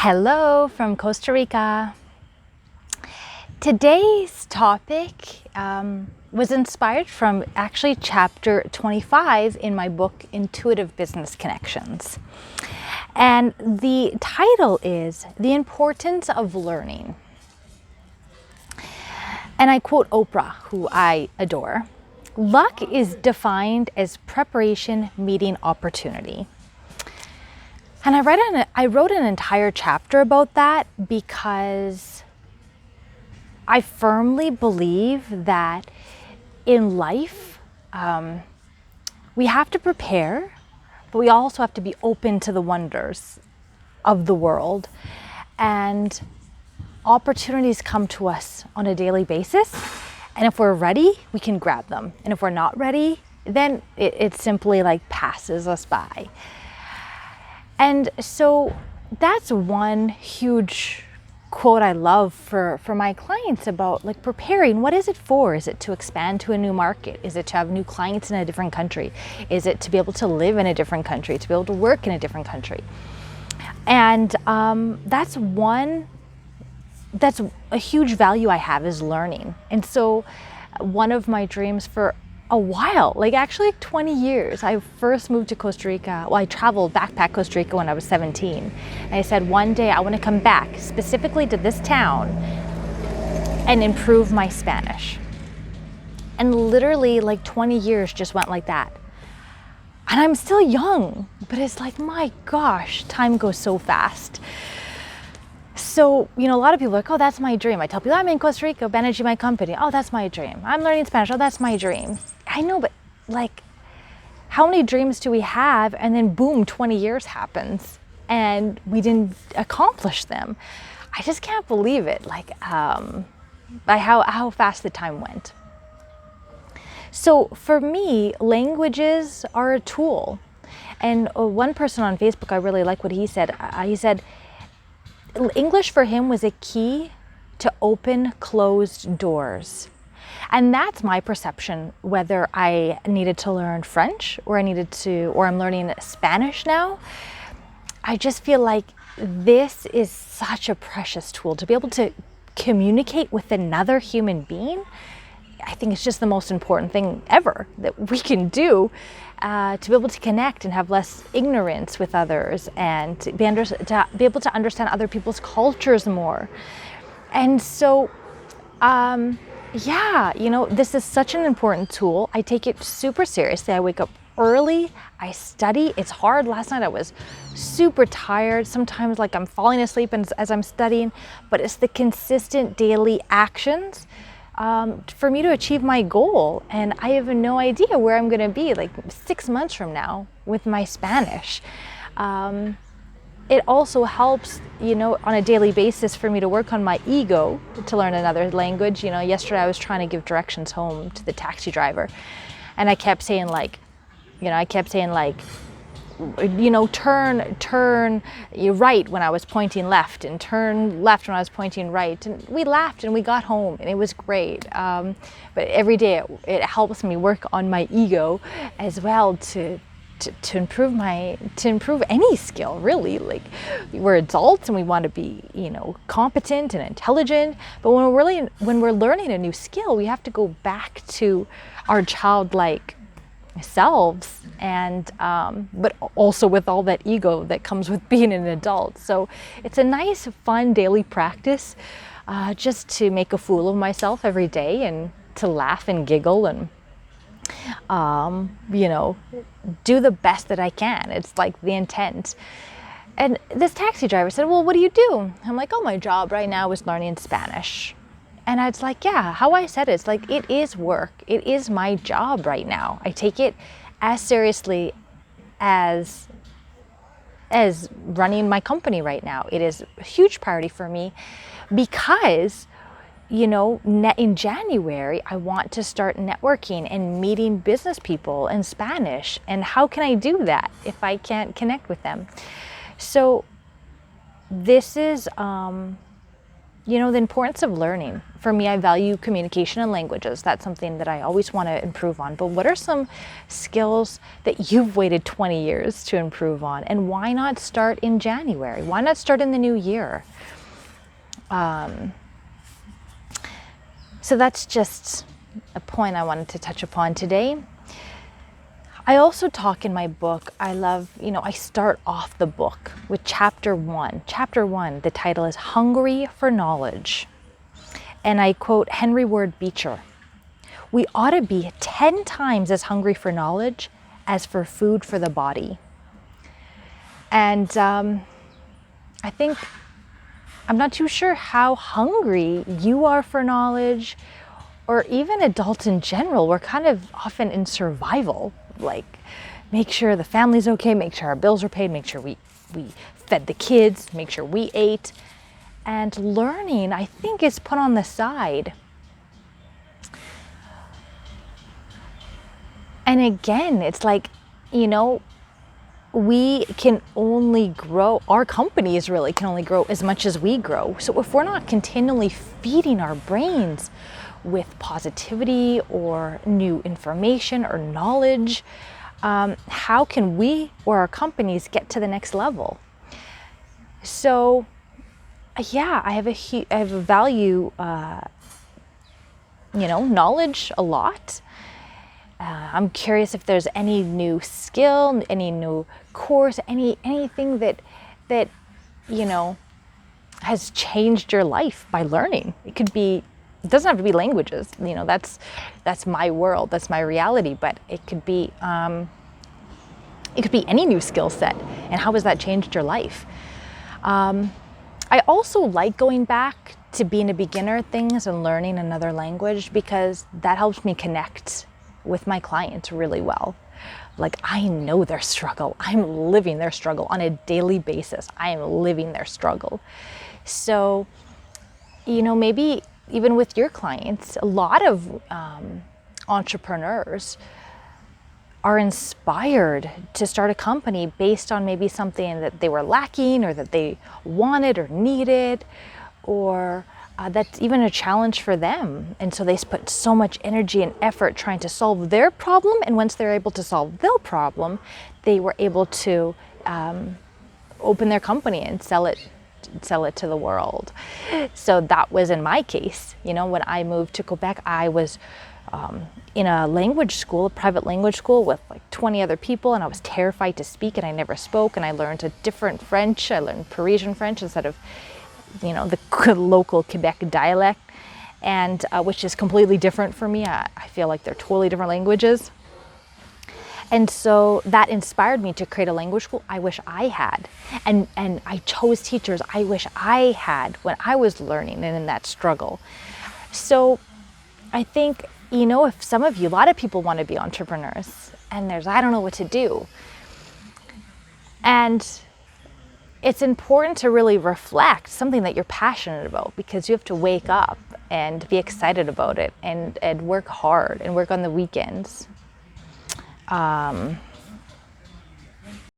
Hello from Costa Rica. Today's topic was inspired from actually chapter 25 in my book, Intuitive Business Connections. And the title is The Importance of Learning. And I quote Oprah, who I adore. Luck is defined as preparation meeting opportunity. And I wrote an entire chapter about that because I firmly believe that in life, we have to prepare, but we also have to be open to the wonders of the world. And opportunities come to us on a daily basis. And if we're ready, we can grab them. And if we're not ready, then it simply like passes us by. And so that's one huge quote I love for my clients about like preparing. What is it for? Is it to expand to a new market? Is it to have new clients in a different country? Is it to be able to live in a different country, to be able to work in a different country? And that's a huge value I have, is learning. And so one of my dreams for a while, like actually 20 years, I first moved to Costa Rica. Well, I traveled backpack Costa Rica when I was 17. And I said, one day I want to come back specifically to this town and improve my Spanish. And literally like 20 years just went like that. And I'm still young, but it's like, my gosh, time goes so fast. So, a lot of people are like, oh, that's my dream. I tell people I'm in Costa Rica managing my company. Oh, that's my dream. I'm learning Spanish. Oh, that's my dream. I know, but like, how many dreams do we have? And then boom, 20 years happens and we didn't accomplish them. I just can't believe it. Like, by how fast the time went. So for me, languages are a tool. And one person on Facebook, I really like what he said. He said, English for him was a key to open closed doors. And that's my perception, whether I needed to learn French or I'm learning Spanish now. I just feel like this is such a precious tool to be able to communicate with another human being. I think it's just the most important thing ever that we can do, to be able to connect and have less ignorance with others and to be able to understand other people's cultures more. And so, this is such an important tool. I take it super seriously. I wake up early, I study. It's hard. Last night I was super tired. Sometimes like I'm falling asleep as I'm studying, but it's the consistent daily actions for me to achieve my goal. And I have no idea where I'm going to be like 6 months from now with my Spanish. It also helps, on a daily basis for me to work on my ego to learn another language. Yesterday I was trying to give directions home to the taxi driver, and I kept saying turn right when I was pointing left, and turn left when I was pointing right. And we laughed and we got home and it was great. But every day it helps me work on my ego as well to improve any skill, really. Like, we're adults and we want to be, competent and intelligent. But when we're learning a new skill, we have to go back to our childlike selves, and but also with all that ego that comes with being an adult. So it's a nice, fun daily practice, just to make a fool of myself every day and to laugh and giggle and do the best that I can. It's like the intent. And this taxi driver said, well, what do you do? I'm like, oh, my job right now is learning Spanish. And I was like, yeah, how I said it's like, it is work. It is my job right now. I take it as seriously as running my company right now. It is a huge priority for me because, in January, I want to start networking and meeting business people in Spanish. And how can I do that if I can't connect with them? So this is, the importance of learning for me, I value communication and languages. That's something that I always want to improve on. But what are some skills that you've waited 20 years to improve on? And why not start in January? Why not start in the new year? So that's just a point I wanted to touch upon today. I also talk in my book, I start off the book with chapter 1. Chapter 1, the title is Hungry for Knowledge. And I quote Henry Ward Beecher, "We ought to be 10 times as hungry for knowledge as for food for the body." And I think, I'm not too sure how hungry you are for knowledge, or even adults in general. We're kind of often in survival, like make sure the family's okay, make sure our bills are paid, make sure we fed the kids, make sure we ate. And learning, I think, is put on the side. And again, it's like, we can only grow, our companies really can only grow as much as we grow. So if we're not continually feeding our brains with positivity or new information or knowledge, how can we or our companies get to the next level? So yeah, I have a value, knowledge a lot. I'm curious if there's any new skill, any new course, anything that has changed your life by learning. It doesn't have to be languages. That's my world, that's my reality. But it could be any new skill set. And how has that changed your life? I also like going back to being a beginner at things and learning another language, because that helps me connect with my clients really well. Like, I know their struggle. I'm living their struggle on a daily basis. I am living their struggle. So, maybe even with your clients, a lot of entrepreneurs are inspired to start a company based on maybe something that they were lacking, or that they wanted or needed, or that's even a challenge for them. And so they put so much energy and effort trying to solve their problem. And once they're able to solve their problem, they were able to open their company and sell it to the world. So that was in my case. When I moved to Quebec, I was in a language school, a private language school with like 20 other people, and I was terrified to speak, and I never spoke, and I learned a different French. I learned Parisian French instead of, the local Quebec dialect, and which is completely different for me. I feel like they're totally different languages. And so that inspired me to create a language school I wish I had. And I chose teachers I wish I had when I was learning and in that struggle. So I think, if some of you, a lot of people want to be entrepreneurs, and I don't know what to do. And it's important to really reflect something that you're passionate about, because you have to wake up and be excited about it, and work hard and work on the weekends.